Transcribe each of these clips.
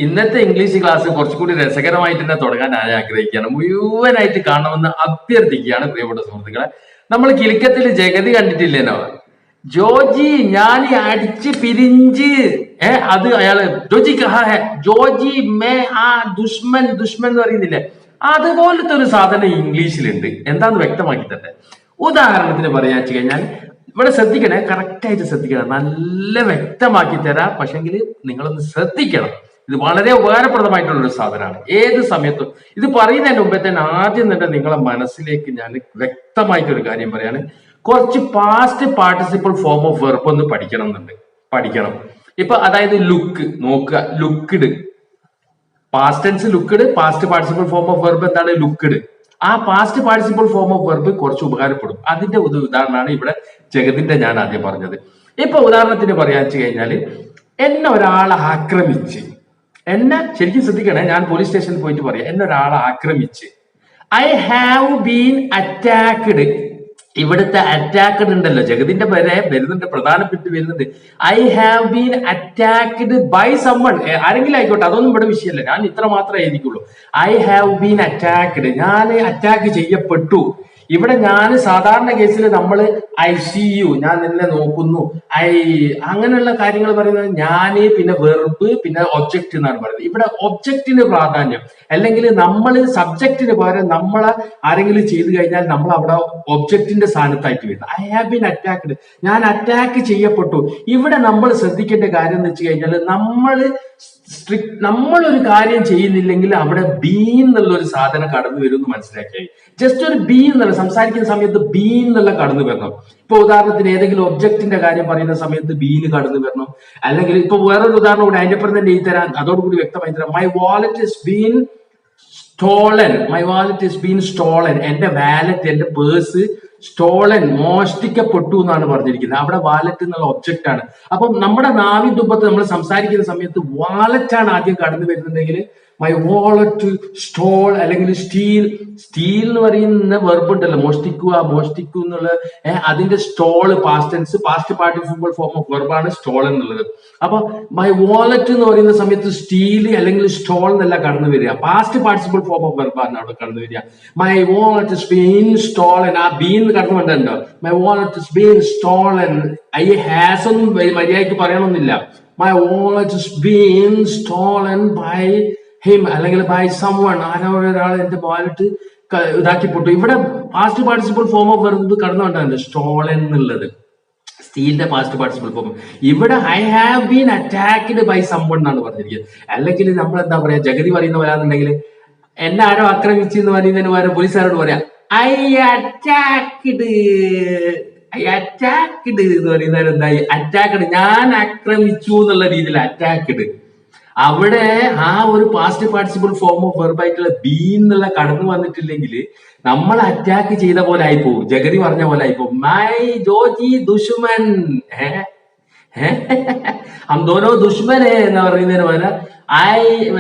ഇന്നത്തെ English class കുറച്ചുകൂടി രസകരമായിട്ട് തന്നെ തുടങ്ങാൻ ഞാൻ ആഗ്രഹിക്കുകയാണ്. മുഴുവനായിട്ട് കാണണമെന്ന് അഭ്യർത്ഥിക്കുകയാണ് പ്രിയപ്പെട്ട സുഹൃത്തുക്കളെ. നമ്മൾ കിലുക്കത്തിൽ ജഗതി കണ്ടിട്ടില്ലേനോ? ജോജി ഞാൻ അടിച്ച് പിരിഞ്ച് അത് അയാള് ജോജി കഹാ ഹെ ജോജി മേ ആ ദുഷ്മൻ ദുഷ്മൻ എന്ന് പറയുന്നില്ലേ, അതുപോലത്തെ ഒരു സാധനം ഇംഗ്ലീഷിലുണ്ട്. എന്താന്ന് വ്യക്തമാക്കി തന്നെ. ഉദാഹരണത്തിന് പറയാ വെച്ച് കഴിഞ്ഞാൽ ഇവിടെ ശ്രദ്ധിക്കണേ, കറക്റ്റ് ആയിട്ട് ശ്രദ്ധിക്കണം, നല്ല വ്യക്തമാക്കി തരാം. പക്ഷെങ്കിൽ നിങ്ങളൊന്ന് ശ്രദ്ധിക്കണം. ഇത് വളരെ ഉപകാരപ്രദമായിട്ടുള്ള ഒരു സാധനമാണ്. ഏത് സമയത്തും ഇത് പറയുന്നതിന് മുമ്പേ തന്നെ ആദ്യം തന്നെ നിങ്ങളെ മനസ്സിലേക്ക് ഞാൻ വ്യക്തമായിട്ടൊരു കാര്യം പറയാണ്. കുറച്ച് past participle form of verb ഒന്ന് പഠിക്കണം. ഇപ്പൊ അതായത് ലുക്ക് നോക്കുക, looked past tense, looked past participle form of verb എന്താണ്? ലുക്ക്ഡ്. ആ past participle form of verb കുറച്ച് ഉപകാരപ്പെടും. അതിന്റെ ഒരു ഉദാഹരണമാണ് ഇവിടെ ജഗതിന്റെ ഞാൻ ആദ്യം പറഞ്ഞത്. ഇപ്പൊ ഉദാഹരണത്തിന് പറയാ വെച്ച് കഴിഞ്ഞാല്, എന്നെ ഒരാൾ ആക്രമിച്ച്, എന്നെ ശരിക്കും ശ്രദ്ധിക്കണേ, ഞാൻ പോലീസ് സ്റ്റേഷനിൽ പോയിട്ട് പറയാം, എന്നെ ഒരാൾ ആക്രമിച്ച്, ഐ ഹാവ് ബീൻ അറ്റാക്ക്ഡ്. ഇവിടുത്തെ അറ്റാക്ക്ഡ് ഉണ്ടല്ലോ, ജഗതിന്റെ വരെ വരുന്നുണ്ട്, പ്രധാനപ്പെട്ട് വരുന്നുണ്ട്. I have been attacked by someone, ആരെങ്കിലും ആയിക്കോട്ടെ, അതൊന്നും ഇവിടെ വിഷയമല്ല. ഞാൻ ഇത്ര മാത്രമേ എഴുതിക്കുള്ളൂ. ഐ ഹാവ് ബീൻ അറ്റാക്ക്ഡ്, ഞാൻ അറ്റാക്ക് ചെയ്യപ്പെട്ടു. ഇവിടെ ഞാൻ സാധാരണ കേസിൽ നമ്മൾ ഐ സി യു, ഞാൻ നിന്നെ നോക്കുന്നു, അങ്ങനെയുള്ള കാര്യങ്ങൾ പറയുന്നത് ഞാന്, പിന്നെ വെർബ്, പിന്നെ ഒബ്ജക്റ്റ് എന്നാണ് പറയുന്നത്. ഇവിടെ ഒബ്ജക്റ്റിന് പ്രാധാന്യം, അല്ലെങ്കിൽ നമ്മൾ സബ്ജക്റ്റിന് പകരം നമ്മളെ ആരെങ്കിലും ചെയ്തു കഴിഞ്ഞാൽ നമ്മൾ അവിടെ ഒബ്ജക്റ്റിന്റെ സ്ഥാനത്തായിട്ട് വരുന്നത്. ഐ ഹാവ് ബീൻ അറ്റാക്ക്ഡ്, ഞാൻ അറ്റാക്ക് ചെയ്യപ്പെട്ടു. ഇവിടെ നമ്മൾ ശ്രദ്ധിക്കേണ്ട കാര്യം എന്ന് വെച്ച് കഴിഞ്ഞാൽ, നമ്മളൊരു കാര്യം ചെയ്യുന്നില്ലെങ്കിൽ അവിടെ ബീൻ എന്നുള്ള ഒരു സാധനം കടന്നു വരും എന്ന് മനസ്സിലാക്കിയായി. ജസ്റ്റ് ഒരു ബീൻ എന്നുള്ള സംസാരിക്കുന്ന സമയത്ത് ബീൻ എന്നുള്ള കടന്നു വരണം. ഇപ്പൊ ഉദാഹരണത്തിന് ഏതെങ്കിലും ഒബ്ജക്റ്റിന്റെ കാര്യം പറയുന്ന സമയത്ത് ബീന് കടന്നു വരണം. അല്ലെങ്കിൽ ഇപ്പൊ വേറൊരു ഉദാഹരണം കൂടി അതിന്റെ അപ്പുറം തന്നെ എഴുതി തരാൻ, അതോടുകൂടി വ്യക്തമായി തരാം. My wallet is been stolen, my wallet is been stolen, എന്റെ വാലറ്റ്, എന്റെ പേഴ്സ് സ്റ്റോളൻ, മോഷ്ടിക്കപ്പെട്ടു എന്നാണ് പറഞ്ഞിരിക്കുന്നത്. അവിടെ വാലറ്റ് എന്നുള്ള ഒബ്ജക്റ്റ് ആണ്. അപ്പം നമ്മുടെ നാവിൻ തുമ്പത്ത് നമ്മൾ സംസാരിക്കുന്ന സമയത്ത് വാലറ്റ് ആണ് ആദ്യം കടന്നു വരുന്നുണ്ടെങ്കിൽ മൈ വാലറ്റ് സ്റ്റോൾ, അല്ലെങ്കിൽ സ്റ്റീൽ. സ്റ്റീൽ എന്ന് പറയുന്ന വെർബ് ഉണ്ടല്ലോ, മോഷ്ടിക്കൂ എന്നുള്ള, അതിന്റെ stole past tense, past participle form of വെർബാണ് സ്റ്റോൾ എന്നുള്ളത്. അപ്പൊ മൈ വാലറ്റ് എന്ന് പറയുന്ന സമയത്ത് സ്റ്റീൽ അല്ലെങ്കിൽ സ്റ്റോൾ എന്നല്ല കടന്നു വരിക, പാസ്റ്റ് പാർട്ടിസിപ്പിൾ ഫോം ഓഫ് വെർബാണ് അവിടെ കടന്നു വരിക. My wallet is been stolen, ആ ബീൻ കടന്നു വന്നിട്ടുണ്ടോ? My wallet is been stolen. I has ഒന്നും മര്യാദയ്ക്ക് പറയണമെന്നില്ല. My wallet is been stolen by him, അല്ലെങ്കിൽ ബൈ സംവൺ, ഒരാൾ എന്റെ വാലറ്റ് ഇതാക്കിപ്പെട്ടു. ഇവിടെ past participle form of verb കടന്നുകൊണ്ടാണ് സ്റ്റോളൻ എന്നുള്ളത്, സ്റ്റീലിന്റെ പാസ്റ്റ് പാർട്ടിസിപ്പിൾ ഫോം. ഇവിടെ I have been attacked by someone എന്നാണ് പറഞ്ഞിരിക്കുന്നത്. അല്ലെങ്കിൽ നമ്മൾ എന്താ പറയാ, ജഗതി പറയുന്ന പോലാന്നുണ്ടെങ്കിൽ എന്നെ ആരോ ആക്രമിച്ചു എന്ന് പറയുന്നതിന് പകരം പോലീസുകാരോട് പറയാം ഐ അറ്റാക്ക്ഡ് എന്ന് പറയുന്നവർ എന്തായി, അറ്റാക്ക്ഡ്, ഞാൻ ആക്രമിച്ചു എന്നുള്ള രീതിയിൽ അറ്റാക്ക്ഡ്. അവിടെ ആ ഒരു past participle form of verb ആയിട്ടുള്ള ബി എന്നുള്ള കടന്നു വന്നിട്ടില്ലെങ്കിൽ നമ്മൾ അറ്റാക്ക് ചെയ്ത പോലെ ആയിപ്പോവും, ജഗതി പറഞ്ഞ പോലെ ആയിപ്പോവും. മൈ ജോജി ദുഷ്മൻ, ഹംദോനോ ദുഷ്മനെ എന്ന് പറയുന്നതിന് പകരം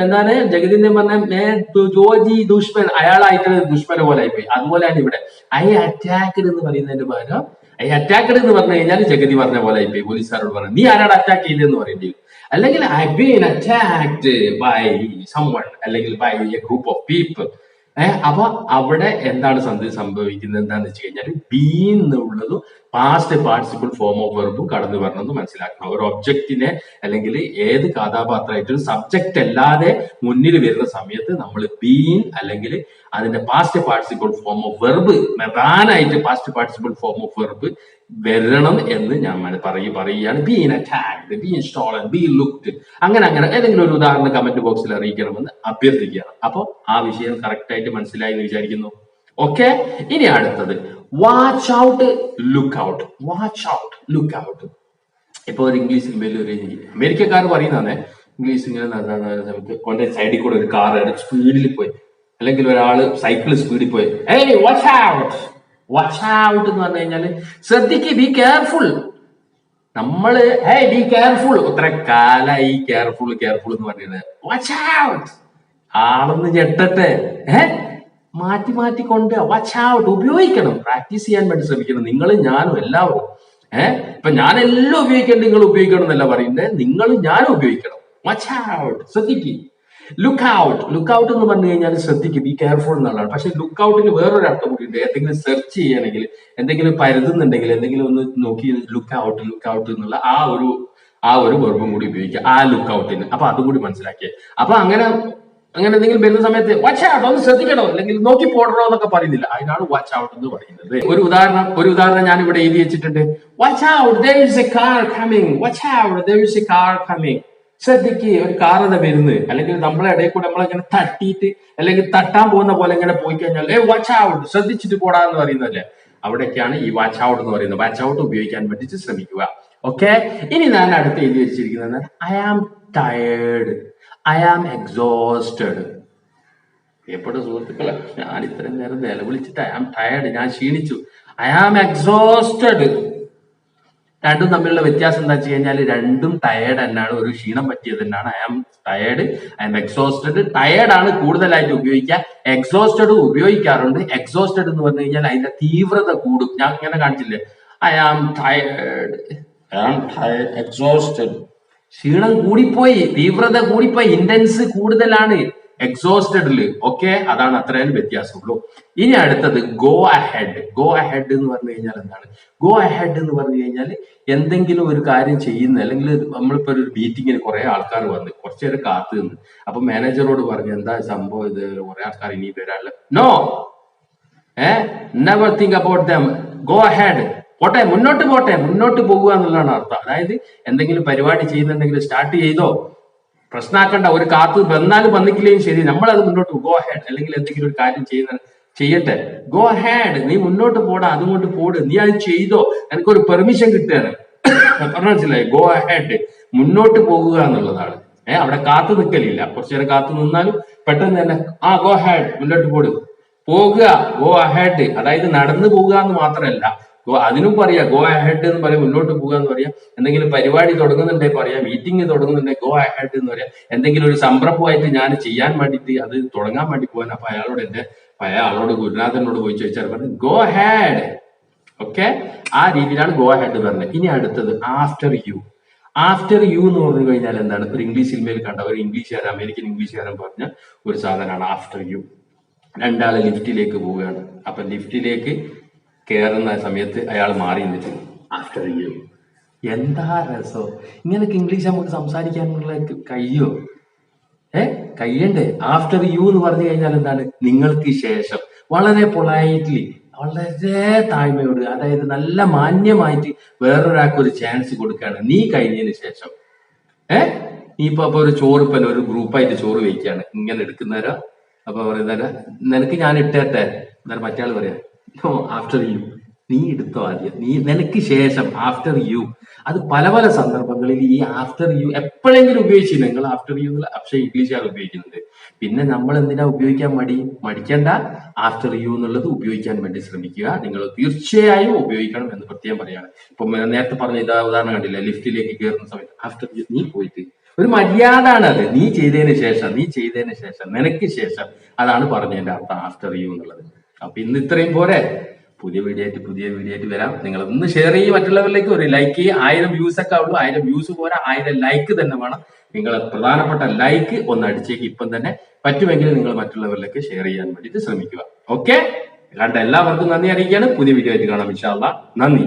എന്താണ് ജഗതിന്റെ പറഞ്ഞ ജോജി ദുഷ്മൻ, അയാളായിട്ടുള്ള ദുഷ്മനെ പോലെ ആയിപ്പോയി. അതുപോലെയാണ് ഇവിടെ ഐ അറ്റാക്ക്ഡ് എന്ന് പറയുന്നതിന് പകരം ഐ അറ്റാക്ക്ഡ് എന്ന് പറഞ്ഞു കഴിഞ്ഞാൽ ജഗതി പറഞ്ഞ പോലെ ആയിപ്പോയി. പോലീസുകാരോട് പറഞ്ഞു നീ ആരാണ് അറ്റാക്ക് ചെയ്തതെന്ന് പറയേണ്ടി വരും. അല്ലെങ്കിൽ I been attacked by someone, അല്ലെങ്കിൽ by a group of people. അപ്പൊ അവിടെ എന്താണ് സംഭവിക്കുന്നത് എന്താണെന്ന് വെച്ച് കഴിഞ്ഞാൽ ബീൻ എന്നുള്ളതും പാസ്റ്റ് പാർട്ടിസിപ്പിൾ ഫോം ഓഫ് വെർബും കടന്നു വരണമെന്ന് മനസ്സിലാക്കണം. ഒരു ഒബ്ജക്റ്റിനെ അല്ലെങ്കിൽ ഏത് കഥാപാത്രമായിട്ടും സബ്ജക്റ്റ് അല്ലാതെ മുന്നിൽ വരുന്ന സമയത്ത് നമ്മൾ ബീൻ അല്ലെങ്കിൽ അതിന്റെ past participle form of verb, പ്രധാനമായിട്ട് past participle form of verb വരണം എന്ന് ഞാൻ പറയുകയാണ്. Been attacked, been stolen, been looked, അങ്ങനെ ഏതെങ്കിലും ഒരു ഉദാഹരണം കമന്റ് ബോക്സിൽ അറിയിക്കണമെന്ന് അഭ്യർത്ഥിക്കുകയാണ്. അപ്പൊ ആ വിഷയം കറക്റ്റ് ആയിട്ട് മനസ്സിലായി എന്ന് വിചാരിക്കുന്നു. ഓക്കെ, ഇനി അടുത്തത് watch out, look out. Watch out, look out. ഇപ്പൊ ഒരു ഇംഗ്ലീഷ് സിനിമയിൽ ഒരു അമേരിക്കക്കാർ പറയുന്നതാണ്, ഇംഗ്ലീഷ് ഇങ്ങനെ സമയത്ത് കൊണ്ടേ സൈഡിൽ കൂടെ ഒരു കാർ സ്പീഡിൽ പോയി, അല്ലെങ്കിൽ ഒരാള് സൈക്കിൾ സ്പീഡിൽ പോയി, വാച്ച് ഔട്ട്. വാച്ച് ഔട്ട് എന്ന് പറഞ്ഞു കഴിഞ്ഞാല് ശ്രദ്ധിക്ക്, ബി കെയർഫുൾ. നമ്മള് ബി കെയർഫുൾ, എത്ര കാലായി കെയർഫുൾ എന്ന് പറഞ്ഞത്. വാച്ച് ഔട്ട്, ആളൊന്ന് ഞെട്ടട്ടെ, മാറ്റി കൊണ്ട് വാച്ച് ഔട്ട് ഉപയോഗിക്കണം. പ്രാക്ടീസ് ചെയ്യാൻ വേണ്ടി ശ്രമിക്കണം, നിങ്ങൾ ഞാനും എല്ലാവരും. ഇപ്പൊ ഞാനെല്ലാം ഉപയോഗിക്കേണ്ട നിങ്ങൾ ഉപയോഗിക്കണം എന്നല്ല പറയുന്നത്, നിങ്ങൾ ഞാനും ഉപയോഗിക്കണം. വാച്ച് ഔട്ട്, ശ്രദ്ധിക്കുക. ലുക്ക് ഔട്ട് എന്ന് പറഞ്ഞു കഴിഞ്ഞാൽ ശ്രദ്ധിക്കും, ബി കെയർഫുൾ എന്നുള്ളതാണ്. പക്ഷെ ലുക്ക് ഔട്ടിന് വേറൊരു അർത്ഥം കൂടി ഉണ്ട്. എന്തെങ്കിലും സെർച്ച് ചെയ്യണമെങ്കിൽ, എന്തെങ്കിലും പരുതുന്നുണ്ടെങ്കിൽ, എന്തെങ്കിലും ഒന്ന് നോക്കി ലുക്ക് ഔട്ട് എന്നുള്ള ആ ഒരു വെർബും കൂടി ഉപയോഗിക്കുക ആ ലുക്ക് ഔട്ടിന്. അപ്പൊ അതും കൂടി മനസ്സിലാക്കിയേ. അപ്പൊ അങ്ങനെ എന്തെങ്കിലും വരുന്ന സമയത്ത് വാച്ച് ഔട്ട്, ഒന്ന് ശ്രദ്ധിക്കണോ, അല്ലെങ്കിൽ നോക്കി പോടണോ എന്നൊക്കെ പറയുന്നില്ല, അതിനാണ് വാച്ച് ഔട്ട് എന്ന് പറയുന്നത്. ഒരു ഉദാഹരണം ഞാൻ ഇവിടെ എഴുതി വെച്ചിട്ടുണ്ട്. Watch out, there is a car coming. Watch out, there is a car coming. ശ്രദ്ധിക്ക്, ഒരു കാർ എന്താ വരുന്നത്. അല്ലെങ്കിൽ നമ്മളെ ഇടയിൽ കൂടെ നമ്മളിങ്ങനെ തട്ടിയിട്ട് അല്ലെങ്കിൽ തട്ടാൻ പോകുന്ന പോലെ ഇങ്ങനെ പോയി കഴിഞ്ഞാൽ വാച്ച് ഔട്ട്, ശ്രദ്ധിച്ചിട്ട് പോടാ എന്ന് പറയുന്നതല്ലേ. അവിടേക്കാണ് ഈ വാച്ച് ഔട്ട് എന്ന് പറയുന്നത്. വാച്ച് ഔട്ട് ഉപയോഗിക്കാൻ വേണ്ടിയിട്ട് ശ്രമിക്കുക. ഓക്കെ, ഇനി ഞാൻ അടുത്ത് എഴുതി വെച്ചിരിക്കുന്നത് I am tired, I am exhausted. പ്രിയപ്പെട്ട സുഹൃത്തുക്കളെ, ഞാൻ ഇത്രയും നേരം നിലവിളിച്ചിട്ട് ഐ ആം ടയേർഡ്, ഞാൻ ക്ഷീണിച്ചു. I am exhausted. രണ്ടും തമ്മിലുള്ള വ്യത്യാസം എന്താ വെച്ച് കഴിഞ്ഞാൽ രണ്ടും ടയേർഡ് തന്നെയാണ്, ഒരു ക്ഷീണം പറ്റിയത് തന്നെയാണ്. I am tired, I am exhausted. Tired ആണ് കൂടുതലായിട്ട് ഉപയോഗിക്കുക, എക്സോസ്റ്റഡ് ഉപയോഗിക്കാറുണ്ട്. എക്സോസ്റ്റഡ് എന്ന് പറഞ്ഞു കഴിഞ്ഞാൽ അതിന്റെ തീവ്രത കൂടും. ഞാൻ ഇങ്ങനെ കാണിച്ചില്ലേ, ഐ ആം ടയേർഡ്, എക്സോസ്റ്റഡ്. ക്ഷീണം കൂടിപ്പോയി, തീവ്രത കൂടിപ്പോയി, ഇന്റൻസ് കൂടുതലാണ് എക്സോസ്റ്റഡില്. ഓക്കെ, അതാണ് അത്രയും വ്യത്യാസമുള്ളൂ. ഇനി അടുത്തത് ഗോ അഹെഡ്. ഗോ അഹെഡ് എന്ന് പറഞ്ഞു കഴിഞ്ഞാൽ എന്താണ്? ഗോ അഹെഡ് എന്ന് പറഞ്ഞു കഴിഞ്ഞാൽ എന്തെങ്കിലും ഒരു കാര്യം ചെയ്യുന്ന, അല്ലെങ്കിൽ നമ്മളിപ്പോ ഒരു മീറ്റിങ്ങിന് കുറെ ആൾക്കാർ വന്ന് കുറച്ചു നേരം കാത്തു നിന്ന്, അപ്പൊ മാനേജറോട് പറഞ്ഞു എന്താ സംഭവം, ഇത് കുറെ ആൾക്കാർ ഇനി വരാനുള്ള. No, never think about them, go ahead. പോട്ടെ, മുന്നോട്ട് പോകുക എന്നുള്ളതാണ് അർത്ഥം. അതായത് എന്തെങ്കിലും പരിപാടി ചെയ്യുന്നുണ്ടെങ്കിൽ സ്റ്റാർട്ട് ചെയ്തോ, പ്രശ്നമാക്കണ്ട. ഒരു കാത്തു വന്നാലും വന്നിക്കില്ലേയും ശരി, നമ്മളത് മുന്നോട്ട് ഗോ ഹെഡ്. അല്ലെങ്കിൽ എന്തെങ്കിലും ഒരു കാര്യം ചെയ്യട്ടെ, ഗോ ഹെഡ്, നീ മുന്നോട്ട് പോടാ, അതുകൊണ്ട് പോട്, നീ അത് ചെയ്തോ, എനിക്കൊരു പെർമിഷൻ കിട്ടുകയാണ്. പറഞ്ഞ മനസ്സിലായി? ഗോ ഹെഡ്, മുന്നോട്ട് പോകുക എന്നുള്ളതാണ്. അവിടെ കാത്തു നിൽക്കലില്ല. കുറച്ചു നേരം കാത്തു നിന്നാലും പെട്ടെന്ന് തന്നെ ഗോ ഹെഡ്, മുന്നോട്ട് പോകുക, ഗോ അഹെഡ്. അതായത് നടന്നു പോകുക എന്ന് മാത്രമല്ല, അതിനും പറയാ ഗോ അഹെഡ് എന്ന് പറയാം, മുന്നോട്ട് പോകുക എന്ന് പറയാം. എന്തെങ്കിലും പരിപാടി തുടങ്ങുന്നുണ്ടെ പറയാം, മീറ്റിംഗ് തുടങ്ങുന്നുണ്ടെ ഗോ അഹെഡ് എന്ന് പറയാം. എന്തെങ്കിലും ഒരു സംരംഭമായിട്ട് ഞാൻ ചെയ്യാൻ വേണ്ടിയിട്ട് അത് തുടങ്ങാൻ വേണ്ടി പോകാൻ, അപ്പൊ അയാളോട് ഗുരുനാഥനോട് പോയി ചോദിച്ചാൽ പറഞ്ഞു ഗോ അഹെഡ്. ഓക്കെ, ആ രീതിയിലാണ് ഗോ അഹെഡ് പറഞ്ഞത്. ഇനി അടുത്തത് ആഫ്റ്റർ യു. ആഫ്റ്റർ യു എന്ന് പറഞ്ഞു കഴിഞ്ഞാൽ എന്താണ്? ഒരു ഇംഗ്ലീഷ് സിനിമയിൽ കണ്ട ഒരു അമേരിക്കൻ ഇംഗ്ലീഷുകാരൻ പറഞ്ഞ ഒരു സാധനമാണ് ആഫ്റ്റർ യു. രണ്ടാള് ലിഫ്റ്റിലേക്ക് പോവുകയാണ്. അപ്പൊ ലിഫ്റ്റിലേക്ക് കയറുന്ന സമയത്ത് അയാൾ മാറി നിന്നിട്ട് ആഫ്റ്റർ യു. എന്താ രസോ! ഇങ്ങനൊക്കെ ഇംഗ്ലീഷ് നമുക്ക് സംസാരിക്കാനുള്ള കഴിയോ? കഴിയണ്ടേ? ആഫ്റ്റർ യു എന്ന് പറഞ്ഞു കഴിഞ്ഞാൽ എന്താണ്? നിങ്ങൾക്ക് ശേഷം. വളരെ പൊളൈറ്റ്ലി, വളരെ താഴ്മയോട്, അതായത് നല്ല മാന്യമായിട്ട് വേറൊരാൾക്ക് ഒരു ചാൻസ് കൊടുക്കുകയാണ് നീ കഴിഞ്ഞതിന് ശേഷം. നീ ഇപ്പൊ ഒരു ചോറ് ഒരു ഗ്രൂപ്പായിട്ട് ചോറ് വയ്ക്കുകയാണ്, ഇങ്ങനെ എടുക്കുന്നവരോ. അപ്പൊ പറയുന്നവരാ നിനക്ക് ഞാൻ ഇട്ടേട്ടെ, എന്നാലും മറ്റേ പറയാ ആഫ്റ്റർ യു, നീ എടുത്തോ ആദ്യം, നിനക്ക് ശേഷം. ആഫ്റ്റർ യു അത് പല സന്ദർഭങ്ങളിൽ ഈ ആഫ്റ്റർ യു എപ്പോഴെങ്കിലും ഉപയോഗിച്ചില്ല. നിങ്ങൾ ആഫ്റ്റർ യു എന്നുള്ള പക്ഷേ ഇംഗ്ലീഷുകാർ ഉപയോഗിക്കുന്നുണ്ട്. പിന്നെ നമ്മൾ എന്തിനാ ഉപയോഗിക്കാൻ മടിക്കേണ്ട? ആഫ്റ്റർ യു എന്നുള്ളത് ഉപയോഗിക്കാൻ വേണ്ടി ശ്രമിക്കുക. നിങ്ങൾ തീർച്ചയായും ഉപയോഗിക്കണം എന്ന് പ്രത്യേകം പറയാണ്. ഇപ്പൊ നേരത്തെ പറഞ്ഞ ഉദാഹരണം കണ്ടില്ല, ലിഫ്റ്റിലേക്ക് കയറുന്ന സമയത്ത് ആഫ്റ്റർ യു, നീ പോയിട്ട് ഒരു മര്യാദ ആണ് അത്. നീ ചെയ്തതിന് ശേഷം, നിനക്ക് ശേഷം. അതാണ് പറഞ്ഞതിന്റെ അർത്ഥം ആഫ്റ്റർ യു എന്നുള്ളത്. അപ്പൊ ഇന്ന് ഇത്രയും പോരെ. പുതിയ വീഡിയോ ആയിട്ട് വരാം. നിങ്ങൾ ഒന്ന് ഷെയർ ചെയ്യും, മറ്റുള്ളവരിലേക്ക് ഒരു ലൈക്ക് ചെയ്യും. 1000 വ്യൂസ് ഒക്കെ ഉള്ളൂ. 1000 വ്യൂസ് പോരാ, 1000 ലൈക്ക് തന്നെ വേണം. നിങ്ങൾ പ്രധാനപ്പെട്ട ലൈക്ക് ഒന്ന് അടിച്ചേക്ക് ഇപ്പം തന്നെ. പറ്റുമെങ്കിൽ നിങ്ങൾ മറ്റുള്ളവരിലേക്ക് ഷെയർ ചെയ്യാൻ വേണ്ടിയിട്ട് ശ്രമിക്കുക. ഓക്കെ, കണ്ട എല്ലാവർക്കും നന്ദി അറിയിക്കുകയാണ്. പുതിയ വീഡിയോ ആയിട്ട് കാണാം ഇൻഷാ അല്ലാഹ്. നന്ദി.